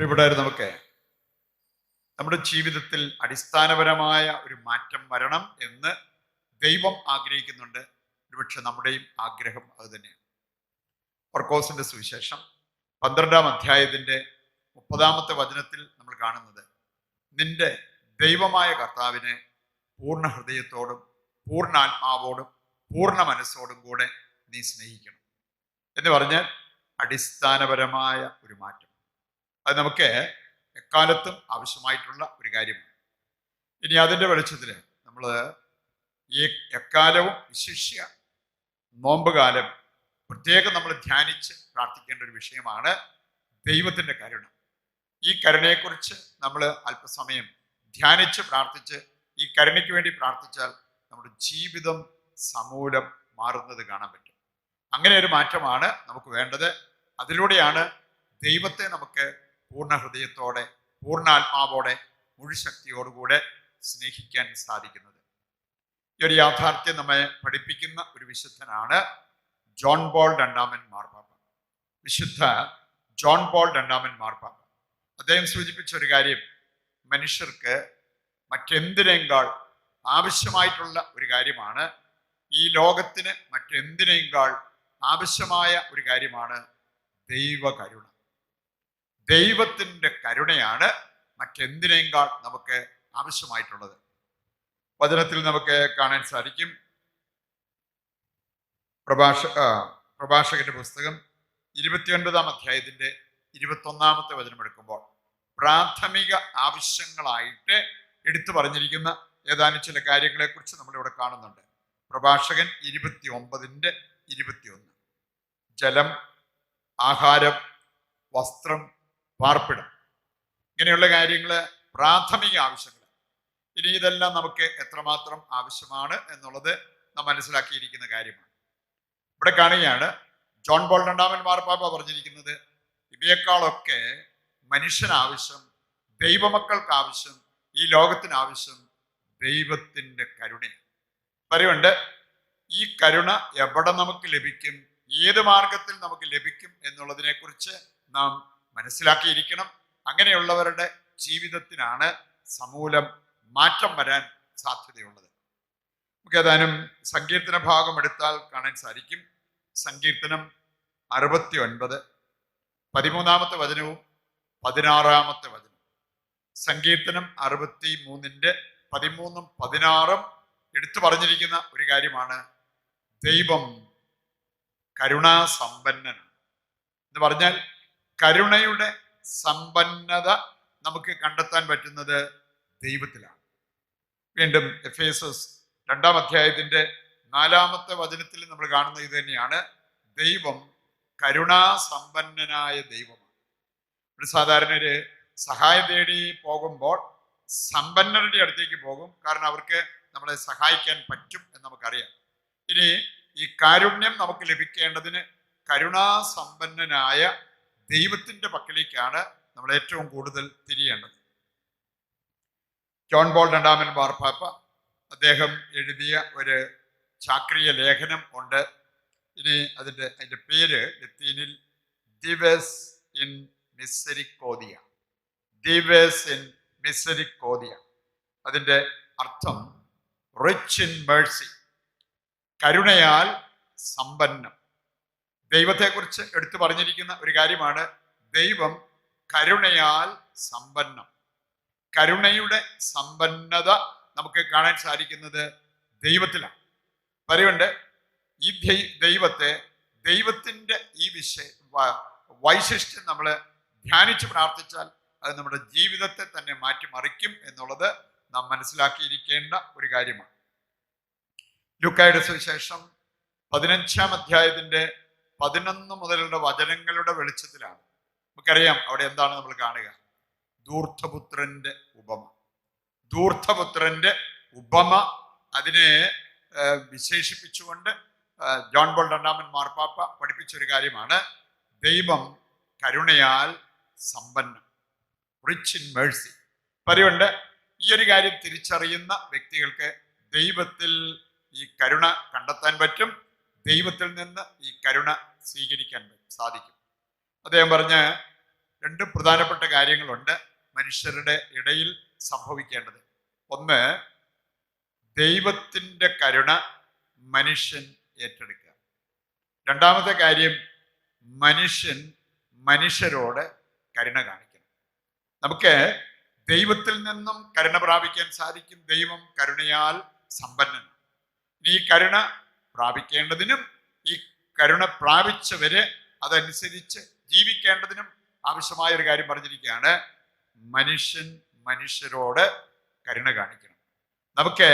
പ്രിയപ്പെട്ടവർ, നമ്മുടെ ജീവിതത്തിൽ അടിസ്ഥാനപരമായ ഒരു മാറ്റം വരണം എന്ന് ദൈവം ആഗ്രഹിക്കുന്നുണ്ട്. ഒരുപക്ഷെ നമ്മുടെയും ആഗ്രഹം അത് തന്നെയാണ്. മർക്കോസിന്റെ സുവിശേഷം 12-ാം അധ്യായത്തിന്റെ 30-ാമത്തെ വചനത്തിൽ നമ്മൾ കാണുന്നത്, നിന്റെ ദൈവമായ കർത്താവിനെ പൂർണ്ണ ഹൃദയത്തോടും പൂർണ്ണാത്മാവോടും പൂർണ്ണ മനസ്സോടും കൂടെ നീ സ്നേഹിക്കണം എന്ന് പറഞ്ഞാൽ അടിസ്ഥാനപരമായ ഒരു മാറ്റം. അത് നമുക്ക് എക്കാലത്തും ആവശ്യമായിട്ടുള്ള ഒരു കാര്യമാണ്. ഇനി അതിൻ്റെ വെളിച്ചത്തിൽ നമ്മൾ ഈ എക്കാലവും വിശിഷ്യ നോമ്പ് കാലം പ്രത്യേകം നമ്മൾ ധ്യാനിച്ച് പ്രാർത്ഥിക്കേണ്ട ഒരു വിഷയമാണ് ദൈവത്തിൻ്റെ കരുണ. ഈ കരുണയെക്കുറിച്ച് നമ്മൾ അല്പസമയം ധ്യാനിച്ച് പ്രാർത്ഥിച്ച് ഈ കരുണയ്ക്ക് വേണ്ടി പ്രാർത്ഥിച്ചാൽ നമ്മുടെ ജീവിതം സമൂലം മാറുന്നത് കാണാൻ പറ്റും. അങ്ങനെ ഒരു മാറ്റമാണ് നമുക്ക് വേണ്ടത്. അതിലൂടെയാണ് ദൈവത്തെ നമുക്ക് പൂർണ്ണ ഹൃദയത്തോടെ പൂർണ്ണാത്മാവോടെ മുഴുശക്തിയോടുകൂടെ സ്നേഹിക്കാൻ സാധിക്കുന്നത്. ഈ ഒരു യാഥാർത്ഥ്യം നമ്മെ പഠിപ്പിക്കുന്ന ഒരു വിശുദ്ധനാണ് ജോൺ പോൾ രണ്ടാമൻ മാർപ്പാപ്പ. വിശുദ്ധ ജോൺ പോൾ രണ്ടാമൻ മാർപ്പാപ്പ അദ്ദേഹം സൂചിപ്പിച്ച ഒരു കാര്യം, മനുഷ്യർക്ക് മറ്റെന്തിനേക്കാൾ ആവശ്യമായിട്ടുള്ള ഒരു കാര്യമാണ്, ഈ ലോകത്തിന് മറ്റെന്തിനേക്കാൾ ആവശ്യമായ ഒരു കാര്യമാണ് ദൈവകരുണ. ദൈവത്തിൻ്റെ കരുണയാണ് മറ്റെന്തിനേക്കാൾ നമുക്ക് ആവശ്യമായിട്ടുള്ളത്. വചനത്തിൽ നമുക്ക് കാണാൻ സാധിക്കും. പ്രഭാഷകന്റെ പുസ്തകം 29-ാം അധ്യായത്തിന്റെ 21-ാമത്തെ വചനം എടുക്കുമ്പോൾ പ്രാഥമിക ആവശ്യങ്ങളായിട്ട് എടുത്തു പറഞ്ഞിരിക്കുന്ന ഏതാനും ചില കാര്യങ്ങളെക്കുറിച്ച് നമ്മളിവിടെ കാണുന്നുണ്ട്. പ്രഭാഷകൻ 29:21 ജലം, ആഹാരം, വസ്ത്രം, പാർപ്പിടം, ഇങ്ങനെയുള്ള കാര്യങ്ങൾ പ്രാഥമിക ആവശ്യങ്ങൾ. ഇനി ഇതെല്ലാം നമുക്ക് എത്രമാത്രം ആവശ്യമാണ് എന്നുള്ളത് നാം മനസ്സിലാക്കിയിരിക്കുന്ന കാര്യമാണ്. ഇവിടെ കാണുകയാണ് ജോൺ പോൾ രണ്ടാമൻ മാർപ്പാപ്പ പറഞ്ഞിരിക്കുന്നത്, ഇവയെക്കാളൊക്കെ മനുഷ്യനാവശ്യം, ദൈവമക്കൾക്ക് ആവശ്യം, ഈ ലോകത്തിന് ആവശ്യം ദൈവത്തിൻ്റെ കരുണയാണ്. പറയുന്നുണ്ട്, ഈ കരുണ എവിടെ നമുക്ക് ലഭിക്കും, ഏത് മാർഗത്തിൽ നമുക്ക് ലഭിക്കും എന്നുള്ളതിനെ കുറിച്ച് നാം മനസ്സിലാക്കിയിരിക്കണം. അങ്ങനെയുള്ളവരുടെ ജീവിതത്തിനാണ് സമൂലം മാറ്റം വരാൻ സാധ്യതയുള്ളത്. നമുക്ക് ഏതാനും സങ്കീർത്തന ഭാഗം എടുത്താൽ കാണാൻ സാധിക്കും. സങ്കീർത്തനം 69 13-ാമത്തെ വചനവും 16-ാമത്തെ വചനം. സങ്കീർത്തനം 63-ന്റെ 13-ഉം 16-ഉം എടുത്തു പറഞ്ഞിരിക്കുന്ന ഒരു കാര്യമാണ്, ദൈവം കരുണാസമ്പന്നനാണ് എന്ന് പറഞ്ഞാൽ കരുണയുടെ സമ്പന്നത നമുക്ക് കണ്ടെത്താൻ പറ്റുന്നത് ദൈവത്തിലാണ്. വീണ്ടും എഫേസസ് 2-ാം അധ്യായത്തിന്റെ 4-ാമത്തെ വചനത്തിൽ നമ്മൾ കാണുന്നത് ഇത് തന്നെയാണ്, ദൈവം കരുണാസമ്പന്നനായ ദൈവമാണ്. ഒരു സാധാരണ ഒരു സഹായം തേടി പോകുമ്പോൾ സമ്പന്നരുടെ അടുത്തേക്ക് പോകും, കാരണം അവർക്ക് നമ്മളെ സഹായിക്കാൻ പറ്റും എന്ന് നമുക്കറിയാം. ഇനി ഈ കാരുണ്യം നമുക്ക് ലഭിക്കേണ്ടതിന് കരുണാസമ്പന്നനായ ദൈവത്തിൻ്റെ പക്കലേക്കാണ് നമ്മൾ ഏറ്റവും കൂടുതൽ തിരിയേണ്ടത്. ജോൺ പോൾ രണ്ടാമൻ മാർപ്പാപ്പ അദ്ദേഹം എഴുതിയ ഒരു ചാക്രിയ ലേഖനം ഉണ്ട്. ഇനി അതിൻ്റെ പേര് ലത്തീനിൽ ദിവസ് ഇൻ മിസെരിക്കോദിയ. ദിവസ് ഇൻ മിസെരിക്കോദിയ. അതിൻ്റെ അർത്ഥം റിച്ച് ഇൻ മേഴ്സി, കരുണയാൽ സമ്പന്നം. ദൈവത്തെക്കുറിച്ച് എടുത്തു പറഞ്ഞിരിക്കുന്ന ഒരു കാര്യമാണ്, ദൈവം കരുണയാൽ സമ്പന്നം. കരുണയുടെ സമ്പന്നത നമുക്ക് കാണാൻ സാധിക്കുന്നത് ദൈവത്തിലാണ്. പറയുന്നുണ്ട്, ഈ ദൈവത്തെ, ദൈവത്തിൻ്റെ ഈ വൈശിഷ്ട്യം നമ്മൾ ധ്യാനിച്ച് പ്രാർത്ഥിച്ചാൽ അത് നമ്മുടെ ജീവിതത്തെ തന്നെ മാറ്റിമറിക്കും എന്നുള്ളത് നാം മനസ്സിലാക്കിയിരിക്കേണ്ട ഒരു കാര്യമാണ്. ലൂക്കായുടെ സുവിശേഷം 15-ാം അധ്യായത്തിന്റെ 11 മുതലുള്ള വചനങ്ങളുടെ വെളിച്ചത്തിലാണ് നമുക്കറിയാം അവിടെ എന്താണ് നമ്മൾ കാണുക, ധൂർത്തപുത്രന്റെ ഉപമ. ധൂർത്തപുത്രന്റെ ഉപമ അതിനെ വിശേഷിപ്പിച്ചുകൊണ്ട് ജോൺ പോൾ രണ്ടാമൻ മാർപ്പാപ്പ പഠിപ്പിച്ചൊരു കാര്യമാണ്, ദൈവം കരുണയാൽ സമ്പന്നം, റിച്ച് ഇൻ മേഴ്സി. പറയുന്നുണ്ട്, ഈ ഒരു കാര്യം തിരിച്ചറിയുന്ന വ്യക്തികൾക്ക് ദൈവത്തിൽ ഈ കരുണ കണ്ടെത്താൻ പറ്റും, ദൈവത്തിൽ നിന്ന് ഈ കരുണ സ്വീകരിക്കാൻ സാധിക്കും. അദ്ദേഹം പറഞ്ഞ്, രണ്ട് പ്രധാനപ്പെട്ട കാര്യങ്ങളുണ്ട് മനുഷ്യരുടെ ഇടയിൽ സംഭവിക്കേണ്ടത്. ഒന്ന്, ദൈവത്തിൻ്റെ കരുണ മനുഷ്യൻ ഏറ്റെടുക്കുക. രണ്ടാമത്തെ കാര്യം, മനുഷ്യൻ മനുഷ്യരോട് കരുണ കാണിക്കണം. നമുക്ക് ദൈവത്തിൽ നിന്നും കരുണ പ്രാപിക്കാൻ സാധിക്കും. ദൈവം കരുണയാൽ സമ്പന്നനാണ്. ഈ കരുണ പ്രാപിക്കേണ്ടതിനും ഈ കരുണ പ്രാപിച്ചവര് അതനുസരിച്ച് ജീവിക്കേണ്ടതിനും ആവശ്യമായ ഒരു കാര്യം പറഞ്ഞിരിക്കുകയാണ്, മനുഷ്യൻ മനുഷ്യരോട് കരുണ കാണിക്കണം. നമുക്ക്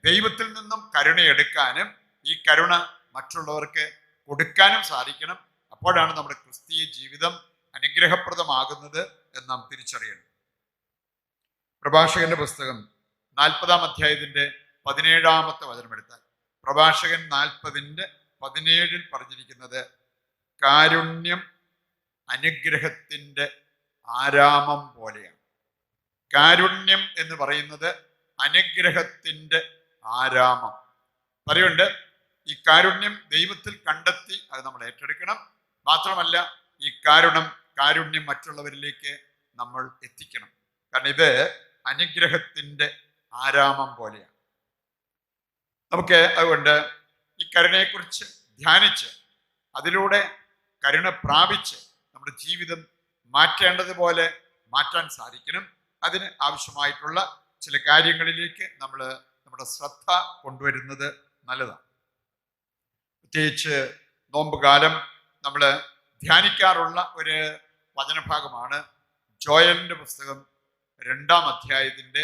ദൈവത്തിൽ നിന്നും കരുണ എടുക്കാനും ഈ കരുണ മറ്റുള്ളവർക്ക് കൊടുക്കാനും സാധിക്കണം. അപ്പോഴാണ് നമ്മുടെ ക്രിസ്തീയ ജീവിതം അനുഗ്രഹപ്രദമാകുന്നത് എന്ന് നാം തിരിച്ചറിയണം. പ്രഭാഷകന്റെ പുസ്തകം 40-ാം അധ്യായത്തിന്റെ 17-ാമത്തെ വചനം എടുത്താൽ, പ്രഭാഷകൻ 40:17 പറഞ്ഞിരിക്കുന്നത്, കാരുണ്യം അനുഗ്രഹത്തിന്റെ ആരാമം പോലെയാണ്. കാരുണ്യം എന്ന് പറയുന്നത് അനുഗ്രഹത്തിന്റെ ആരാമം. പറയുന്നുണ്ട്, ഈ കാരുണ്യം ദൈവത്തിൽ കണ്ടെത്തി അത് നമ്മൾ ഏറ്റെടുക്കണം. മാത്രമല്ല ഈ കാരുണ്യം മറ്റുള്ളവരിലേക്ക് നമ്മൾ എത്തിക്കണം. കാരണം ഇത് അനുഗ്രഹത്തിന്റെ ആരാമം പോലെയാണ്. നമുക്ക് അതുകൊണ്ട് ഈ കരുണയെക്കുറിച്ച് ധ്യാനിച്ച് അതിലൂടെ കരുണ പ്രാപിച്ച് നമ്മുടെ ജീവിതം മാറ്റേണ്ടതുപോലെ മാറ്റാൻ സാധിക്കണം. അതിന് ആവശ്യമായിട്ടുള്ള ചില കാര്യങ്ങളിലേക്ക് നമ്മൾ നമ്മുടെ ശ്രദ്ധ കൊണ്ടുവരുന്നത് നല്ലതാണ്. പ്രത്യേകിച്ച് നോമ്പ് കാലം നമ്മൾ ധ്യാനിക്കാറുള്ള ഒരു വചനഭാഗമാണ് ജോയലിന്റെ പുസ്തകം 2-ാം അധ്യായത്തിന്റെ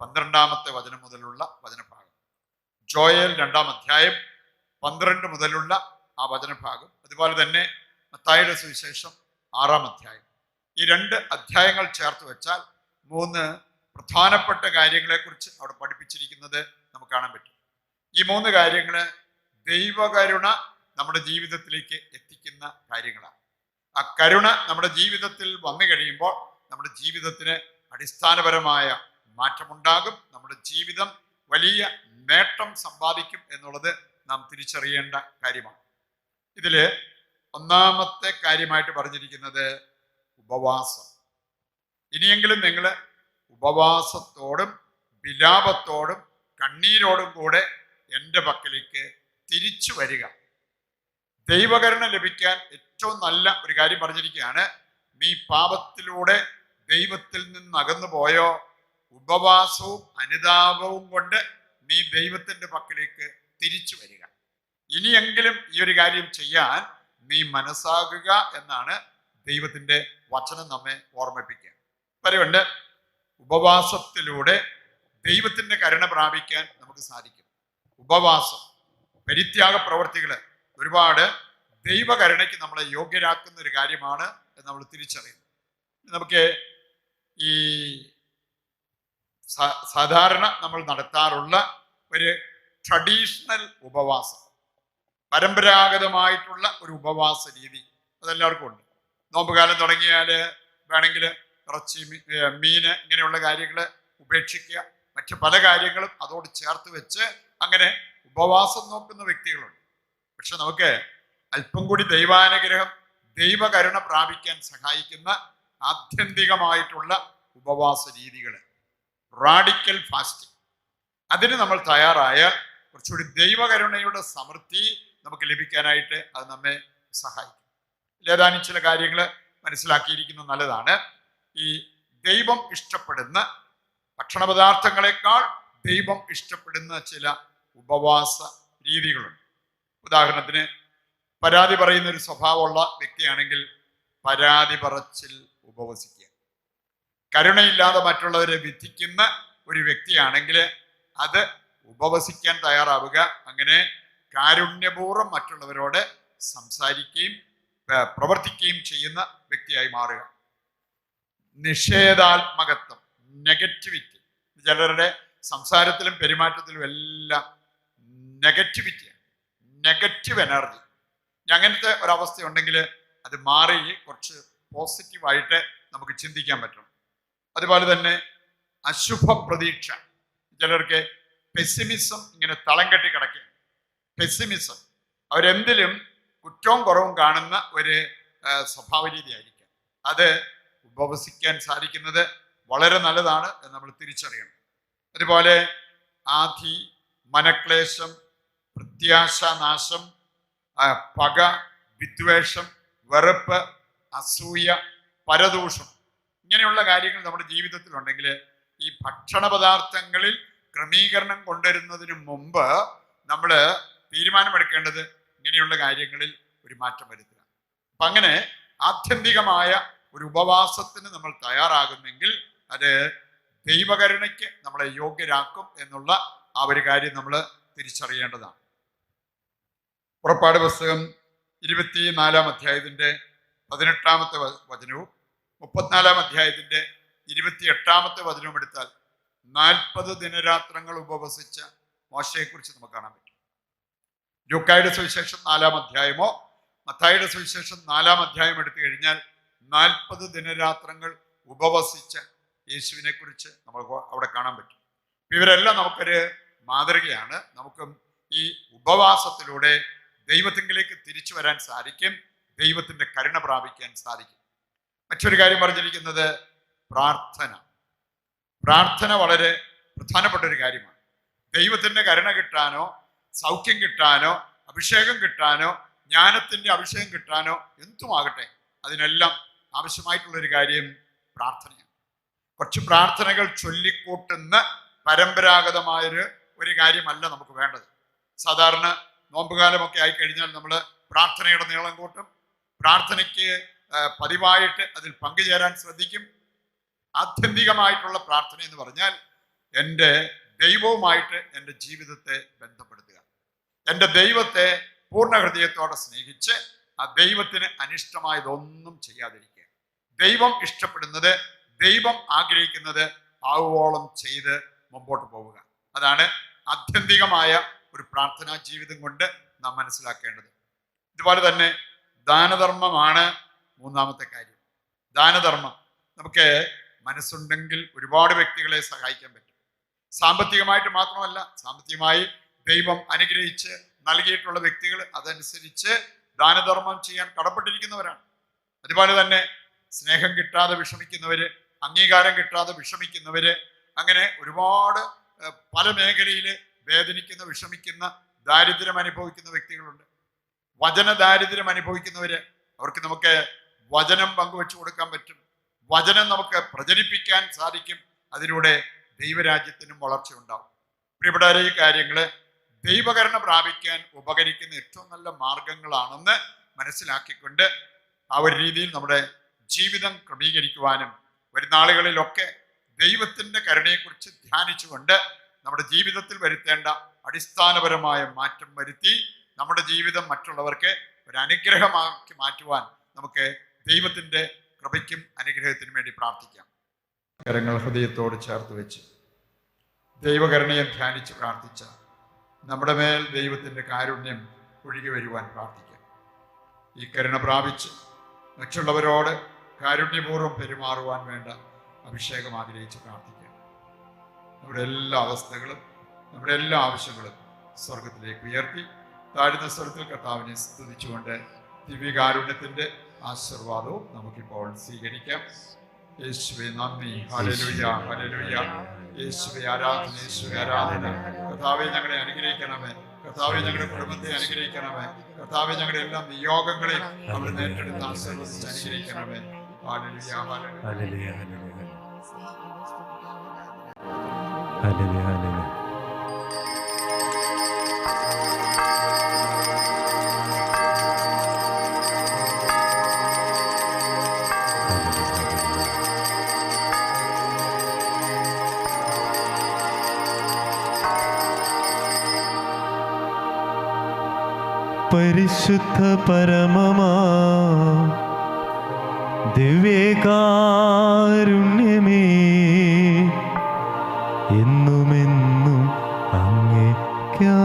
12-ാമത്തെ വചനം മുതലുള്ള വചനഭാഗം. ജോയൽ 2-ാം അധ്യായം 12 മുതലുള്ള ആ വചനഭാഗം. അതുപോലെ തന്നെ മത്തായിയുടെ സുവിശേഷം 6-ാം അധ്യായം. ഈ 2 അധ്യായങ്ങൾ ചേർത്ത് വെച്ചാൽ 3 പ്രധാനപ്പെട്ട കാര്യങ്ങളെക്കുറിച്ച് അവിടെ പഠിപ്പിച്ചിരിക്കുന്നത് നമുക്ക് കാണാൻ പറ്റും. ഈ 3 കാര്യങ്ങൾ ദൈവകരുണ നമ്മുടെ ജീവിതത്തിലേക്ക് എത്തിക്കുന്ന കാര്യങ്ങളാണ്. ആ കരുണ നമ്മുടെ ജീവിതത്തിൽ വന്നു കഴിയുമ്പോൾ നമ്മുടെ ജീവിതത്തിന് അടിസ്ഥാനപരമായ മാറ്റമുണ്ടാകും. നമ്മുടെ ജീവിതം വലിയ നേട്ടം സമ്പാദിക്കും എന്നുള്ളത് നാം തിരിച്ചറിയേണ്ട കാര്യമാണ്. ഇതില് 1-ാമത്തെ കാര്യമായിട്ട് പറഞ്ഞിരിക്കുന്നത് ഉപവാസം. ഇനിയെങ്കിലും നിങ്ങൾ ഉപവാസത്തോടും വിലാപത്തോടും കണ്ണീരോടും കൂടെ എൻ്റെ പക്കലേക്ക് തിരിച്ചു വരിക. ദൈവകരുണ ലഭിക്കാൻ ഏറ്റവും നല്ല ഒരു കാര്യം പറഞ്ഞിരിക്കുകയാണ്, നീ പാപത്തിലൂടെ ദൈവത്തിൽ നിന്ന് അകന്നു പോയോ, ഉപവാസവും അനുതാപവും കൊണ്ട് നീ ദൈവത്തിന്റെ പക്കലേക്ക് തിരിച്ചു വരിക. ഇനിയെങ്കിലും ഈ ഒരു കാര്യം ചെയ്യാൻ നീ മനസ്സാകുക എന്നാണ് ദൈവത്തിന്റെ വചനം നമ്മെ ഓർമ്മിപ്പിക്കുക. പറയുന്നുണ്ട്, ഉപവാസത്തിലൂടെ ദൈവത്തിന്റെ കരുണ പ്രാപിക്കാൻ നമുക്ക് സാധിക്കും. ഉപവാസം, പരിത്യാഗ പ്രവർത്തികള് ഒരുപാട് ദൈവകരുണയ്ക്ക് നമ്മളെ യോഗ്യരാക്കുന്ന ഒരു കാര്യമാണ് എന്ന് നമ്മൾ തിരിച്ചറിയുന്നു. നമുക്ക് ഈ സാധാരണ നമ്മൾ നടത്താറുള്ള ഒരു ട്രഡീഷണൽ ഉപവാസം, പരമ്പരാഗതമായിട്ടുള്ള ഒരു ഉപവാസ രീതി അതെല്ലാവർക്കും ഉണ്ട്. നോമ്പുകാലം തുടങ്ങിയാൽ വേണമെങ്കിൽ ഇറച്ചി, മീന് ഇങ്ങനെയുള്ള കാര്യങ്ങൾ ഉപേക്ഷിക്കുക. മറ്റു പല കാര്യങ്ങളും അതോട് ചേർത്ത് വെച്ച് അങ്ങനെ ഉപവാസം നോക്കുന്ന വ്യക്തികളുണ്ട്. പക്ഷെ നമുക്ക് അല്പം കൂടി ദൈവാനുഗ്രഹം, ദൈവകരുണ പ്രാപിക്കാൻ സഹായിക്കുന്ന ആത്യന്തികമായിട്ടുള്ള ഉപവാസ രീതികൾ, റാഡിക്കൽ ഫാസ്റ്റിംഗ്, അതിന് നമ്മൾ തയ്യാറായാൽ കുറച്ചുകൂടി ദൈവകരുണയുടെ സമൃദ്ധി നമുക്ക് ലഭിക്കാനായിട്ട് അത് നമ്മെ സഹായിക്കും. ഏതാനും ചില കാര്യങ്ങൾ മനസ്സിലാക്കിയിരിക്കുന്നത് നല്ലതാണ്. ഈ ദൈവം ഇഷ്ടപ്പെടുന്ന ഭക്ഷണപദാർത്ഥങ്ങളെക്കാൾ ദൈവം ഇഷ്ടപ്പെടുന്ന ചില ഉപവാസ രീതികളുണ്ട്. ഉദാഹരണത്തിന്, പരാതി പറയുന്ന ഒരു സ്വഭാവമുള്ള വ്യക്തിയാണെങ്കിൽ പരാതി പറച്ചിൽ ഉപവസിക്കുക. കരുണയില്ലാതെ മറ്റുള്ളവരെ വിധിക്കുന്ന ഒരു വ്യക്തിയാണെങ്കിൽ അത് ഉപവസിക്കാൻ തയ്യാറാവുക. അങ്ങനെ കാരുണ്യപൂർവ്വം മറ്റുള്ളവരോട് സംസാരിക്കുകയും പ്രവർത്തിക്കുകയും ചെയ്യുന്ന വ്യക്തിയായി മാറുക. നിഷേധാത്മകത്വം, നെഗറ്റിവിറ്റി, ചിലരുടെ സംസാരത്തിലും പെരുമാറ്റത്തിലും എല്ലാം നെഗറ്റിവിറ്റിയാണ്, നെഗറ്റീവ് എനർജി. അങ്ങനത്തെ ഒരവസ്ഥ ഉണ്ടെങ്കിൽ അത് മാറി കുറച്ച് പോസിറ്റീവായിട്ട് നമുക്ക് ചിന്തിക്കാൻ പറ്റണം. അതുപോലെ തന്നെ അശുഭ പ്രതീക്ഷ, ചിലർക്ക് പെസിമിസം ഇങ്ങനെ തളം കെട്ടി കിടക്കുക. പെസിമിസം, അവരെന്തിലും കുറ്റവും കുറവും കാണുന്ന ഒരു സ്വഭാവ രീതിയായിരിക്കാം. അത് ഉപവസിക്കാൻ സാധിക്കുന്നത് വളരെ നല്ലതാണ് എന്ന് നമ്മൾ തിരിച്ചറിയണം. അതുപോലെ ആധി, മനക്ലേശം, പ്രത്യാശാനാശം, പക, വിദ്വേഷം, വെറുപ്പ്, അസൂയ, പരദൂഷണം, ഇങ്ങനെയുള്ള കാര്യങ്ങൾ നമ്മുടെ ജീവിതത്തിലുണ്ടെങ്കിൽ ഈ ഭക്ഷണ പദാർത്ഥങ്ങളിൽ ക്രമീകരണം കൊണ്ടുവരുന്നതിന് മുമ്പ് നമ്മൾ തീരുമാനമെടുക്കേണ്ടത് ഇങ്ങനെയുള്ള കാര്യങ്ങളിൽ ഒരു മാറ്റം വരുത്തുക. അപ്പം അങ്ങനെ ആത്യന്തികമായ ഒരു ഉപവാസത്തിന് നമ്മൾ തയ്യാറാകുന്നെങ്കിൽ അത് ദൈവകരുണയ്ക്ക് നമ്മളെ യോഗ്യരാക്കും എന്നുള്ള ആ ഒരു കാര്യം നമ്മൾ തിരിച്ചറിയേണ്ടതാണ്. പുറപ്പാട് പുസ്തകം 24-ാം അധ്യായത്തിൻ്റെ 18-ാമത്തെ വചനവും 34-ാം അധ്യായത്തിൻ്റെ 28-ാമത്തെ വചനവും എടുത്താൽ 40 ദിനരാത്രങ്ങൾ ഉപവസിച്ച മോശയെക്കുറിച്ച് നമുക്ക് കാണാൻ പറ്റും. ലൂക്കായുടെ സുവിശേഷം 4-ാം അധ്യായമോ മത്തായിയുടെ സുവിശേഷം 4-ാം അധ്യായം എടുത്തു കഴിഞ്ഞാൽ 40 ദിനരാത്രങ്ങൾ ഉപവസിച്ച യേശുവിനെ കുറിച്ച് നമുക്ക് അവിടെ കാണാൻ പറ്റും. ഇവരെല്ലാം നമുക്കൊരു മാതൃകയാണ്. നമുക്കും ഈ ഉപവാസത്തിലൂടെ ദൈവത്തിങ്കിലേക്ക് തിരിച്ചു വരാൻ സാധിക്കും, ദൈവത്തിൻ്റെ കരുണ പ്രാപിക്കാൻ സാധിക്കും. മറ്റൊരു കാര്യം പറഞ്ഞിരിക്കുന്നത് പ്രാർത്ഥന. പ്രാർത്ഥന വളരെ പ്രധാനപ്പെട്ട ഒരു കാര്യമാണ്. ദൈവത്തിൻ്റെ കരുണ കിട്ടാനോ സൗഖ്യം കിട്ടാനോ അഭിഷേകം കിട്ടാനോ ജ്ഞാനത്തിൻ്റെ അഭിഷേകം കിട്ടാനോ എന്തുമാകട്ടെ, അതിനെല്ലാം ആവശ്യമായിട്ടുള്ളൊരു കാര്യം പ്രാർത്ഥനയാണ്. കുറച്ച് പ്രാർത്ഥനകൾ ചൊല്ലിക്കൂട്ടുന്ന പരമ്പരാഗതമായൊരു കാര്യമല്ല നമുക്ക് വേണ്ടത്. സാധാരണ നോമ്പുകാലമൊക്കെ ആയിക്കഴിഞ്ഞാൽ നമ്മൾ പ്രാർത്ഥനയുടെ നീളം കൂട്ടും, പ്രാർത്ഥനയ്ക്ക് പതിവായിട്ട് അതിൽ പങ്കുചേരാൻ ശ്രദ്ധിക്കും. ആത്യന്തികമായിട്ടുള്ള പ്രാർത്ഥന എന്ന് പറഞ്ഞാൽ എൻ്റെ ദൈവവുമായിട്ട് എൻ്റെ ജീവിതത്തെ ബന്ധപ്പെടുത്തുക, എൻ്റെ ദൈവത്തെ പൂർണ്ണ ഹൃദയത്തോടെ സ്നേഹിച്ച് ആ ദൈവത്തിന് അനിഷ്ടമായതൊന്നും ചെയ്യാതിരിക്കുക. ദൈവം ഇഷ്ടപ്പെടുന്നത്, ദൈവം ആഗ്രഹിക്കുന്നത് ആവോളം ചെയ്ത് മുമ്പോട്ട് പോവുക. അതാണ് ആത്യന്തികമായ ഒരു പ്രാർത്ഥനാ ജീവിതം കൊണ്ട് നാം മനസ്സിലാക്കേണ്ടത്. ഇതുപോലെ തന്നെ ദാനധർമ്മമാണ് മൂന്നാമത്തെ കാര്യം. ദാനധർമ്മം. നമുക്ക് മനസ്സുണ്ടെങ്കിൽ ഒരുപാട് വ്യക്തികളെ സഹായിക്കാൻ പറ്റും. സാമ്പത്തികമായിട്ട് മാത്രമല്ല, സാമ്പത്തികമായി ദൈവം അനുഗ്രഹിച്ച് നൽകിയിട്ടുള്ള വ്യക്തികൾ അതനുസരിച്ച് ദാനധർമ്മം ചെയ്യാൻ കടപ്പെട്ടിരിക്കുന്നവരാണ്. അതുപോലെ തന്നെ സ്നേഹം കിട്ടാതെ വിഷമിക്കുന്നവര്, അംഗീകാരം കിട്ടാതെ വിഷമിക്കുന്നവര്, അങ്ങനെ ഒരുപാട് പല മേഖലയിൽ വേദനിക്കുന്ന, വിഷമിക്കുന്ന, ദാരിദ്ര്യം അനുഭവിക്കുന്ന വ്യക്തികളുണ്ട്. വചന ദാരിദ്ര്യം അനുഭവിക്കുന്നവര്, അവർക്ക് നമുക്ക് വചനം പങ്കുവെച്ചു കൊടുക്കാൻ പറ്റും, വചനം നമുക്ക് പ്രചരിപ്പിക്കാൻ സാധിക്കും. അതിലൂടെ ദൈവരാജ്യത്തിനും വളർച്ച ഉണ്ടാവും. പ്രിയപ്പെട്ടവരെ, ഈ കാര്യങ്ങള് ദൈവകരുണ പ്രാപിക്കാൻ ഉപകരിക്കുന്ന ഏറ്റവും നല്ല മാർഗങ്ങളാണെന്ന് മനസ്സിലാക്കിക്കൊണ്ട് ആ ഒരു രീതിയിൽ നമ്മുടെ ജീവിതം ക്രമീകരിക്കുവാനും വരുന്നാളുകളിലൊക്കെ ദൈവത്തിൻ്റെ കരുണയെക്കുറിച്ച് ധ്യാനിച്ചുകൊണ്ട് നമ്മുടെ ജീവിതത്തിൽ വരുത്തേണ്ട അടിസ്ഥാനപരമായ മാറ്റം വരുത്തി നമ്മുടെ ജീവിതം മറ്റുള്ളവർക്ക് ഒരു അനുഗ്രഹമാക്കി മാറ്റുവാൻ നമുക്ക് ദൈവത്തിൻ്റെ കൃപയ്ക്കും അനുഗ്രഹത്തിനും വേണ്ടി പ്രാർത്ഥിക്കാം. കരങ്ങൾ ഹൃദയത്തോട് ചേർത്ത് വെച്ച് ദൈവകരുണയെ ധ്യാനിച്ച് പ്രാർത്ഥിച്ച നമ്മുടെ മേൽ ദൈവത്തിൻ്റെ കാരുണ്യം ഒഴുകി വരുവാൻ പ്രാർത്ഥിക്കാം. ഈ കരുണ പ്രാപിച്ച് മറ്റുള്ളവരോട് കാരുണ്യപൂർവ്വം പെരുമാറുവാൻ വേണ്ട അഭിഷേകം ആഗ്രഹിച്ച് പ്രാർത്ഥിക്കാം. നമ്മുടെ എല്ലാ അവസ്ഥകളും, നമ്മുടെ എല്ലാ ആവശ്യങ്ങളും സ്വർഗത്തിലേക്ക് ഉയർത്തി താഴ്ന്ന സ്വരത്തിൽ കർത്താവിനെ സ്തുതിച്ചുകൊണ്ട് ദിവ്യകാരുണ്യത്തിൻ്റെ ആശീർവാദവും നമുക്കിപ്പോൾ സ്വീകരിക്കാം. യേശുവേ നന്ദി, ഹല്ലേലൂയ, ഹല്ലേലൂയ. യേശുവേ ആരാധന, യേശുവേ ആരാധന. കർത്താവേ ഞങ്ങളെ അനുഗ്രഹിക്കണമേ, കർത്താവേ ഞങ്ങളുടെ കുടുംബത്തെ അനുഗ്രഹിക്കണമേ, കർത്താവേ ഞങ്ങളുടെ എല്ലാ നിയോഗങ്ങളെയും അവിടുന്ന് ഏറ്റെടുത്ത് ആശീർവദിച്ച് അനുഗ്രഹിക്കണമേ. Hallelujah, hallelujah, hallelujah, hallelujah. പരിശുദ്ധ പരമമാ ദിവ്യകാരുണ്യമേ, എന്നുമെന്നും അങ്ങേയ്ക്കാ